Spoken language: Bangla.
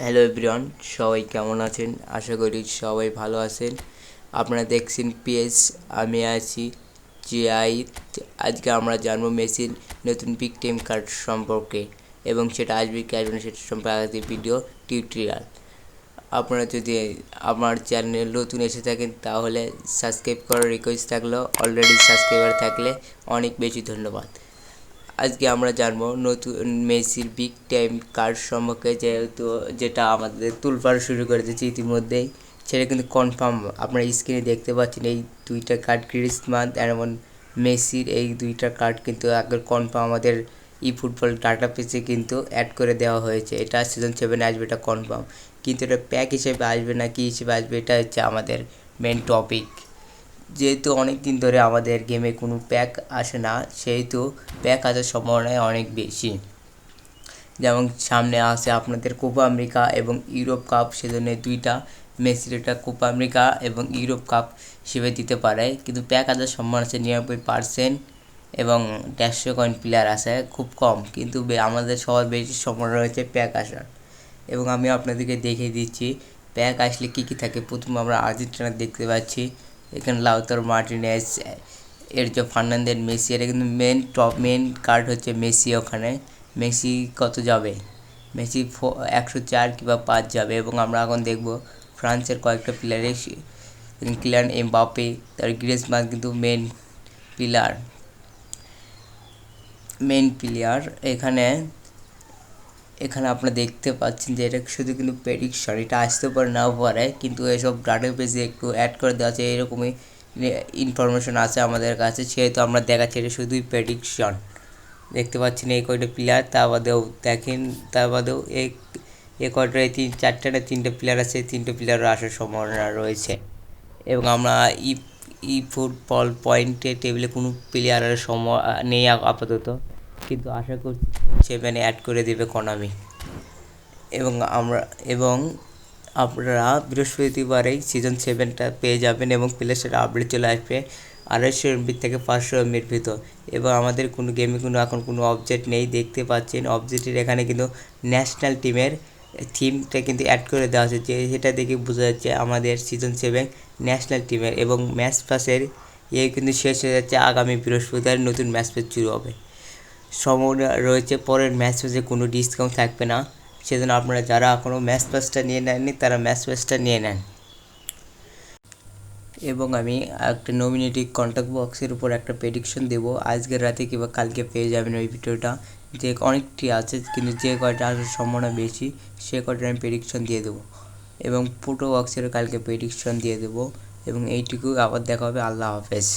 হ্যালো এভরিওয়ান, সবাই কেমন আছেন? আশা করি সবাই ভালো আছেন। আপনারা দেখছেন পিএস, আমি আছি জিআই। আজকে আমরা জানবো মেসির নতুন বিগ টাইম কার্ড সম্পর্কে এবং সেটা আসবে কি আসবে না সেটা সম্পর্কে ভিডিও টিউটোরিয়াল। আপনারা যদি আমার চ্যানেলে নতুন এসে থাকেন তাহলে সাবস্ক্রাইব করার রিকোয়েস্ট থাকলো, অলরেডি সাবস্ক্রাইবার থাকলে অনেক বেশি ধন্যবাদ। আজকে আমরা জানবো নতুন মেসির বিগ টাইম কার্ড সম্পর্কে, যেটা আমাদের তুলপাড় শুরু করে দিয়েছে ইতিমধ্যেই। সেটা কিন্তু কনফার্ম, আপনারা স্ক্রিনে দেখতে পাচ্ছেন এই দুইটা কার্ড, গ্রিজমান এবং মেসির এই দুইটা কার্ড কিন্তু একবার কনফার্ম আমাদের ই ফুটবল ডাটা পেজে কিন্তু অ্যাড করে দেওয়া হয়েছে। এটা সিজন 7 আসবে, এটা কনফার্ম। কিন্তু এটা প্যাক হিসেবে আসবে না কি হিসেবে আসবে, এটা হচ্ছে আমাদের মেন টপিক। যেহেতু অনেক দিন ধরে আমাদের গেমে কোনো প্যাক আসে না, সেহেতু প্যাক আসার সম্ভাবনা অনেক বেশি। যেমন সামনে আসে আপনাদের কোপা আমেরিকা এবং ইউরোপ কাপ, সেজন্য দুইটা মেসির একটা কোপা আমেরিকা এবং ইউরোপ কাপ হিসেবে দিতে পারে। কিন্তু প্যাক আসার সম্ভাবনা আছে 99% এবং 150 কয়েন প্লেয়ার আসে খুব কম, কিন্তু আমাদের সবার বেশি সম্ভাবনা রয়েছে প্যাক আসার। এবং আমি আপনাদেরকে দেখিয়ে দিচ্ছি প্যাক আসলে কী কী থাকে। প্রথমে আমরা আর্জেন্টিনা দেখতে পাচ্ছি, এখানে Lautaro Martinez, Enzo Fernandez, Messi. এটা কিন্তু মেন কার্ড হচ্ছে মেসি। ওখানে মেসি কত যাবে? মেসি 104 কিংবা 5 যাবে। এবং আমরা এখন দেখব ফ্রান্সের কয়েকটা প্লেয়ারে, কিলিয়ান এমবাপ্পে, তার গ্রিজমান কিন্তু মেন প্লেয়ার। এখানে আপনারা দেখতে পাচ্ছেন যে এটা শুধু কিন্তু প্রেডিকশন, এটা আসতে পারে নাও পারে, কিন্তু এসব ডাটা বেসে একটু অ্যাড করে দেওয়া আছে, এরকমই ইনফরমেশন আছে আমাদের কাছে, সেহেতু আমরা দেখাচ্ছি এটা শুধুই প্রেডিকশন। দেখতে পাচ্ছেন এই কয়টা প্লেয়ার, তা বাদেও দেখেন, তা বাদেও এই কয়টা তিনটে প্লেয়ার আছে, তিনটে প্লেয়ারও আসার সম্ভাবনা রয়েছে। এবং আমরা ফুটবল পয়েন্টে টেবিলে কোনো প্লেয়ারের নেই আপাতত, কিন্তু আশা করছি 7 অ্যাড করে দেবে কনামি। এবং আপনারা বৃহস্পতিবারেই সিজন 7টা পেয়ে যাবেন এবং প্লে স্টোরে আপডেট চলে আসবে 250 MB থেকে 500 MBর ভিতর। এবং আমাদের কোনো গেমে এখন কোনো অবজেক্ট নেই, দেখতে পাচ্ছেন অবজেক্টের এখানে কিন্তু ন্যাশনাল টিমের থিমটা কিন্তু অ্যাড করে দেওয়া আছে, যে সেটা দেখে বোঝা যাচ্ছে আমাদের সিজন 7 ন্যাশনাল টিমের। এবং ম্যাচ পাসের কিন্তু শেষ হয়ে যাচ্ছে, আগামী বৃহস্পতিবার নতুন ম্যাচ পাস শুরু হবে। সম্ভাবনা রয়েছে পরের ম্যাচ পাসে কোনো ডিসকাউন্ট থাকবে না, সেজন্য আপনারা যারা এখনও ম্যাচ পাসটা নিয়ে নেননি তারা ম্যাচ পাসটা নিয়ে নেন। এবং আমি একটা নমিনেটি কন্ট্যাক্ট বক্সের উপর একটা প্রেডিকশন দেবো, আজকের রাতে কিংবা কালকে পেয়ে যাবেন ওই ভিডিওটা। যে অনেকটি আছে, কিন্তু যে কয়টা আসার সম্ভাবনা বেশি সে কয়টা আমি প্রেডিকশন দিয়ে দেবো। এবং ফুটো বক্সের কালকে প্রেডিকশন দিয়ে দেবো। এবং এইটুকু, আবার দেখা হবে। আল্লাহ হাফেজ।